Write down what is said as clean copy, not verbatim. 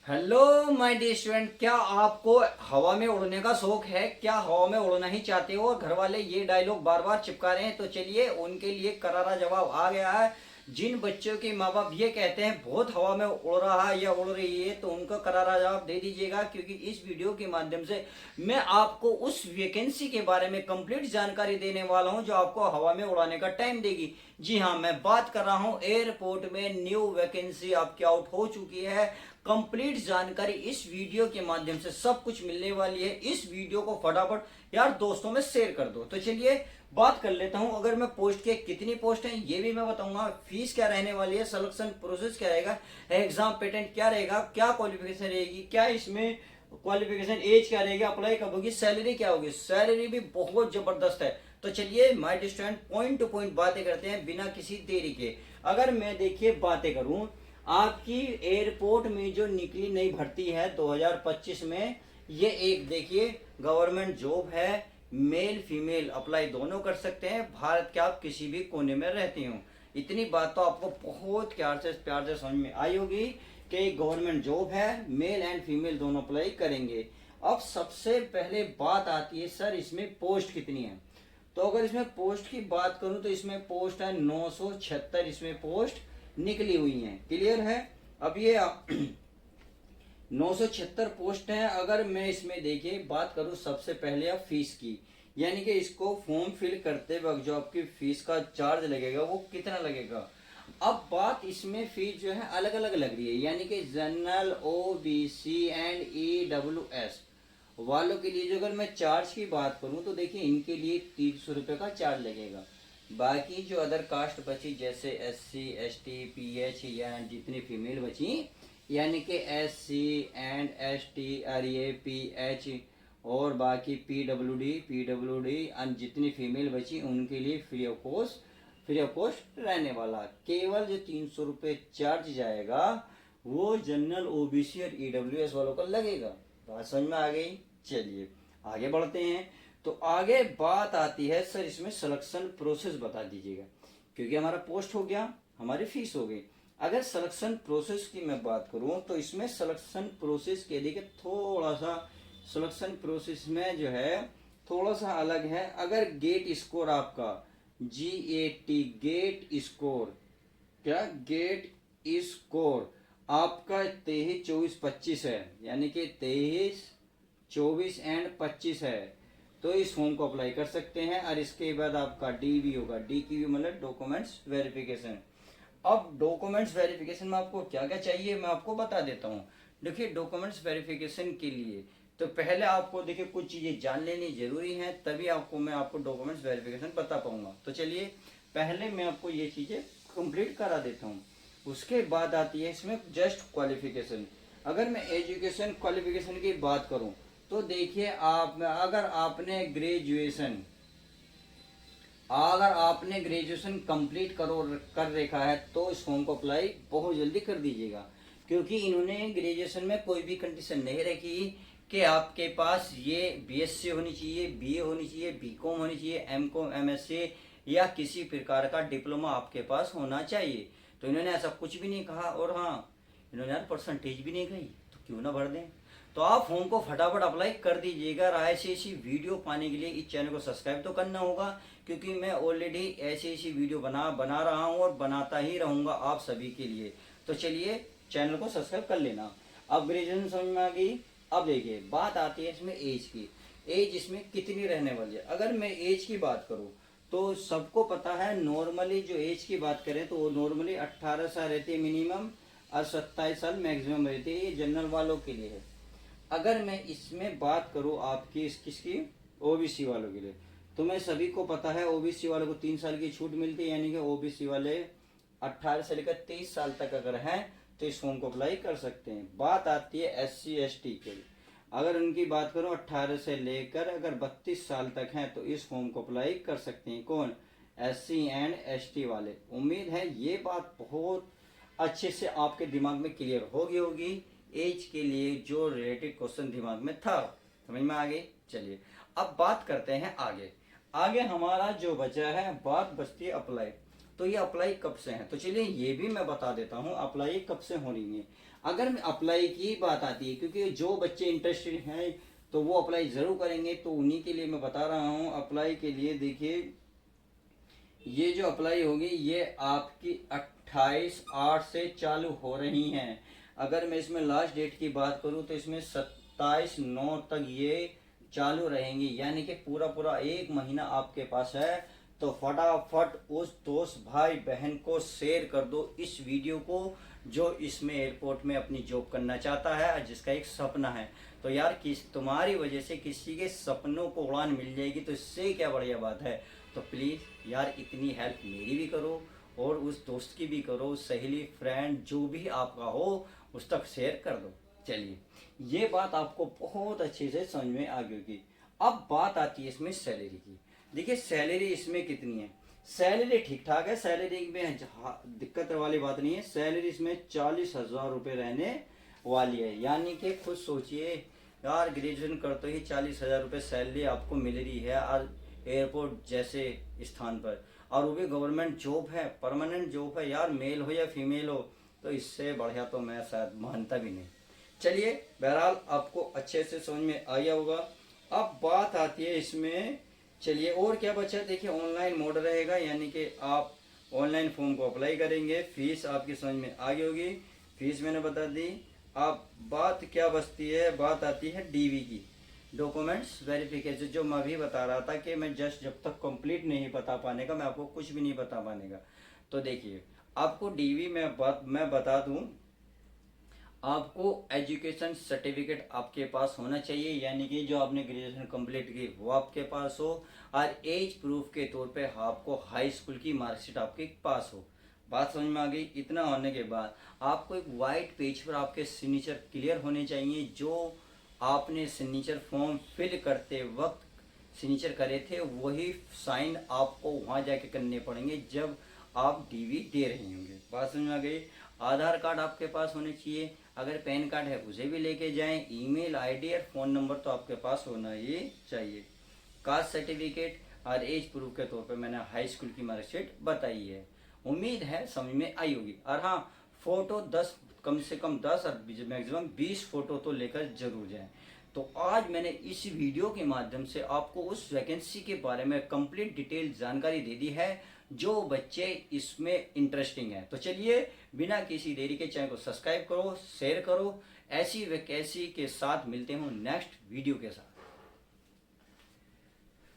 Hello my dear student, क्या आपको हवा में उड़ने का शौक है? क्या हवा में उड़ना ही चाहते हो और घर वाले ये डायलॉग बार बार चिपका रहे हैं? तो चलिए उनके लिए करारा जवाब आ गया है। जिन बच्चों के माँ बाप ये कहते हैं बहुत हवा में उड़ रहा है या उड़ रही है, तो उनको करारा जवाब दे दीजिएगा, क्योंकि इस वीडियो के माध्यम से मैं आपको उस वैकेंसी के बारे में कंप्लीट जानकारी देने वाला हूं जो आपको हवा में उड़ाने का टाइम देगी। जी हाँ, मैं बात कर रहा हूं एयरपोर्ट में न्यू वैकेंसी आपकी आउट हो चुकी है। कंप्लीट जानकारी इस वीडियो के माध्यम से सब कुछ मिलने वाली है। इस वीडियो को फटाफट यार दोस्तों में शेयर कर दो। तो चलिए बात कर लेता हूं। अगर मैं पोस्ट के कितनी पोस्ट है ये भी मैं बताऊंगा, फीस क्या रहने वाली है, सिलेक्शन प्रोसेस क्या रहेगा, एग्जाम पैटर्न क्या रहेगा, क्या क्वालिफिकेशन रहेगी, क्या इसमें क्वालिफिकेशन एज क्या रहेगी, अप्लाई कब होगी, सैलरी क्या होगी। सैलरी भी बहुत जबरदस्त है। तो चलिए my student point two point बातें करते हैं बिना किसी देरी के। अगर मैं देखिए बातें करूं आपकी एयरपोर्ट में जो निकली नई भर्ती है 2025 में, ये एक देखिए गवर्नमेंट जॉब है। मेल फीमेल अप्लाई दोनों कर सकते हैं, भारत के आप किसी भी कोने में रहते हो। इतनी बात तो आपको बहुत प्यार से समझ में आई होगी कि गवर्नमेंट जॉब है, मेल एंड फीमेल दोनों अप्लाई करेंगे। अब सबसे पहले बात आती है सर इसमें पोस्ट कितनी है। तो अगर इसमें पोस्ट की बात करूं तो इसमें पोस्ट है 976, इसमें पोस्ट निकली हुई हैं। क्लियर है? अब ये 976 पोस्ट हैं। अगर मैं इसमें देखिए बात करूं सबसे पहले आप फीस की, यानी कि इसको फॉर्म फिल करते वक्त जो आपकी फीस का चार्ज लगेगा वो कितना लगेगा। अब बात इसमें फीस जो है अलग अलग लग रही है, यानी कि जनरल, ओबीसी एंड ईडब्ल्यूएस वालों के लिए जो अगर मैं चार्ज की बात करूं तो देखिए इनके लिए 300 रुपये का चार्ज लगेगा। बाकी जो अदर कास्ट बची जैसे SC ST PH या जितनी फीमेल बची, यानी कि SC and ST RA PH और बाकी PWD जितनी फीमेल बची उनके लिए फ्री ऑफ कॉस्ट रहने वाला। केवल जो 300 रुपये चार्ज जाएगा वो जनरल, OBC और EWS वालों का लगेगा। बात समझ में आ गई? चलिए आगे बढ़ते हैं। तो आगे बात आती है सर इसमें सिलेक्शन प्रोसेस बता दीजिएगा, क्योंकि हमारा पोस्ट हो गया, हमारी फीस हो गई। अगर सिलेक्शन प्रोसेस की मैं बात करूं तो इसमें सिलेक्शन प्रोसेस के लिए थोड़ा सा सिलेक्शन प्रोसेस में जो है थोड़ा सा अलग है। अगर गेट स्कोर आपका GAT गेट स्कोर, क्या गेट स्कोर आपका 23, 24, 25 है, यानी कि 23, 24 एंड 25 है, तो इस फॉर्म को अप्लाई कर सकते हैं। और इसके बाद आपका DV होगा, DQ मतलब डॉक्यूमेंट्स वेरिफिकेशन। अब डॉक्यूमेंट्स वेरिफिकेशन में आपको क्या क्या चाहिए मैं आपको बता देता हूँ। देखिए डॉक्यूमेंट्स वेरिफिकेशन के लिए तो पहले आपको देखिए कुछ चीजें जान लेनी जरूरी है, तभी मैं आपको डॉक्यूमेंट्स वेरिफिकेशन बता पाऊंगा। तो चलिए पहले मैं आपको ये चीजें कंप्लीट करा देता हूँ। उसके बाद आती है इसमें जस्ट क्वालिफिकेशन। अगर मैं एजुकेशन क्वालिफिकेशन की बात करूँ तो देखिए अगर आपने ग्रेजुएशन कंप्लीट कर रखा है तो इस फॉर्म को अप्लाई बहुत जल्दी कर दीजिएगा, क्योंकि इन्होंने ग्रेजुएशन में कोई भी कंडीशन नहीं रखी कि आपके पास ये BSc होनी चाहिए, BA होनी चाहिए, BCom होनी चाहिए, MCom MSc या किसी प्रकार का डिप्लोमा आपके पास होना चाहिए। तो इन्होंने ऐसा कुछ भी नहीं कहा, और हाँ इन्होंने यार परसेंटेज भी नहीं कही, तो क्यों ना भर दें। तो आप फॉर्म को फटाफट अप्लाई कर दीजिएगा। ऐसी वीडियो पाने के लिए इस चैनल को सब्सक्राइब तो करना होगा, क्योंकि मैं ऑलरेडी ऐसी वीडियो बना रहा हूँ और बनाता ही रहूँगा आप सभी के लिए। तो चलिए चैनल को सब्सक्राइब कर लेना। अब ग्रेजुएशन समझ में आ गई। अब देखिए बात आती है इसमें एज की। एज इसमें कितनी रहने वाली है। अगर मैं एज की बात करूँ तो सबको पता है, नॉर्मली जो एज की बात करें तो वो नॉर्मली 18 साल रहती है मिनिमम, और 27 साल मैक्सिमम रहती है। ये जनरल वालों के लिए है। अगर मैं इसमें बात करूं आपकी किसकी, ओबीसी वालों के लिए, तो मैं सभी को पता है ओबीसी वालों को 3 साल की छूट मिलती है, यानी कि ओबीसी वाले 18 से लेकर 23 साल तक अगर हैं तो इस फॉर्म को अप्लाई कर सकते हैं। बात आती है SC ST के लिए। अगर उनकी बात करूं 18 से लेकर अगर 32 साल तक हैं तो इस फॉर्म को अप्लाई कर सकते हैं। कौन? SC एंड ST वाले। उम्मीद है ये बात बहुत अच्छे से आपके दिमाग में क्लियर होगी एज के लिए जो रिलेटेड क्वेश्चन दिमाग में था। समझ में आ गई? चलिए अब बात करते हैं आगे। आगे हमारा जो बचा है बात बचती है अप्लाई। तो ये अप्लाई कब से है, तो चलिए ये भी मैं बता देता हूँ अप्लाई कब से हो रही है। अगर अप्लाई की बात आती है, क्योंकि जो बच्चे इंटरेस्टेड हैं तो वो अप्लाई ज़रूर करेंगे, तो उन्हीं के लिए मैं बता रहा हूँ अप्लाई के लिए। देखिए ये जो अप्लाई होगी ये आपकी 28/8 से चालू हो रही हैं। अगर मैं इसमें लास्ट डेट की बात करूं तो इसमें 27/9 तक ये चालू रहेंगी, यानी कि पूरा पूरा एक महीना आपके पास है। तो फटाफट उस दोस्त भाई बहन को शेयर कर दो इस वीडियो को जो इसमें एयरपोर्ट में अपनी जॉब करना चाहता है, जिसका एक सपना है। तो यार तुम्हारी वजह से किसी के सपनों को उड़ान मिल जाएगी, तो इससे क्या बढ़िया बात है। तो प्लीज़ यार इतनी हेल्प मेरी भी करो और उस दोस्त की भी करो, सहेली फ्रेंड जो भी आपका हो उस तक शेयर कर दो। चलिए ये बात आपको बहुत अच्छे से समझ में आ गई होगी। अब बात आती है इसमें सैलरी की। देखिए सैलरी इसमें कितनी है, सैलरी ठीक ठाक है, सैलरी में दिक्कत वाली बात नहीं है। सैलरी इसमें 40,000 रुपये रहने वाली है, यानी कि खुद सोचिए यार ग्रेजुएशन करते ही 40,000 रुपये सैलरी आपको मिल रही है और एयरपोर्ट जैसे स्थान पर, और वो भी गवर्नमेंट जॉब है, परमानेंट जॉब है यार, मेल हो या फीमेल हो। तो इससे बढ़िया तो मैं शायद मानता भी नहीं। चलिए बहरहाल आपको अच्छे से समझ में आया होगा। अब बात आती है इसमें, चलिए और क्या बचा। देखिए ऑनलाइन मोड रहेगा, यानी कि आप ऑनलाइन फॉर्म को अप्लाई करेंगे। फीस आपकी समझ में आ गई होगी, फीस मैंने बता दी। अब बात क्या बचती है, बात आती है डीवी की, डॉक्यूमेंट्स वेरिफिकेशन, जो मैं भी बता रहा था कि मैं जस्ट जब तक कंप्लीट नहीं बता पाने का, मैं आपको कुछ भी नहीं बता पाने का। तो देखिए आपको डीवी में मैं बता दूं, आपको एजुकेशन सर्टिफिकेट आपके पास होना चाहिए, यानी कि जो आपने ग्रेजुएशन कंप्लीट की वो आपके पास हो, और एज प्रूफ के तौर पे आपको हाई स्कूल की मार्कशीट आपके पास हो। बात समझ में आ गई। इतना होने के बाद आपको एक वाइट पेज पर आपके सिग्नेचर क्लियर होने चाहिए, जो आपने सिग्नेचर फॉर्म फिल करते वक्त सिग्नेचर करे थे वही साइन आपको वहां जाके करने पड़ेंगे जब आप डीवी दे रहे होंगे। बात समझ में आ गई। आधार कार्ड आपके पास होने चाहिए, अगर पैन कार्ड है उसे भी लेके जाएं। ईमेल आईडी और फ़ोन नंबर तो आपके पास होना ही चाहिए। कास्ट सर्टिफिकेट और एज प्रूफ के तौर पे मैंने हाई स्कूल की मार्कशीट बताई है, उम्मीद है समझ में आई होगी। और हाँ, फोटो 10, कम से कम 10 और मैक्सिमम 20 फोटो तो लेकर जरूर जाएं। तो आज मैंने इस वीडियो के माध्यम से आपको उस वैकेंसी के बारे में कंप्लीट डिटेल जानकारी दे दी है जो बच्चे इसमें इंटरेस्टिंग है। तो चलिए बिना किसी देरी के चैनल को सब्सक्राइब करो, शेयर करो। ऐसी वैकेंसी के साथ मिलते हूँ नेक्स्ट वीडियो के साथ।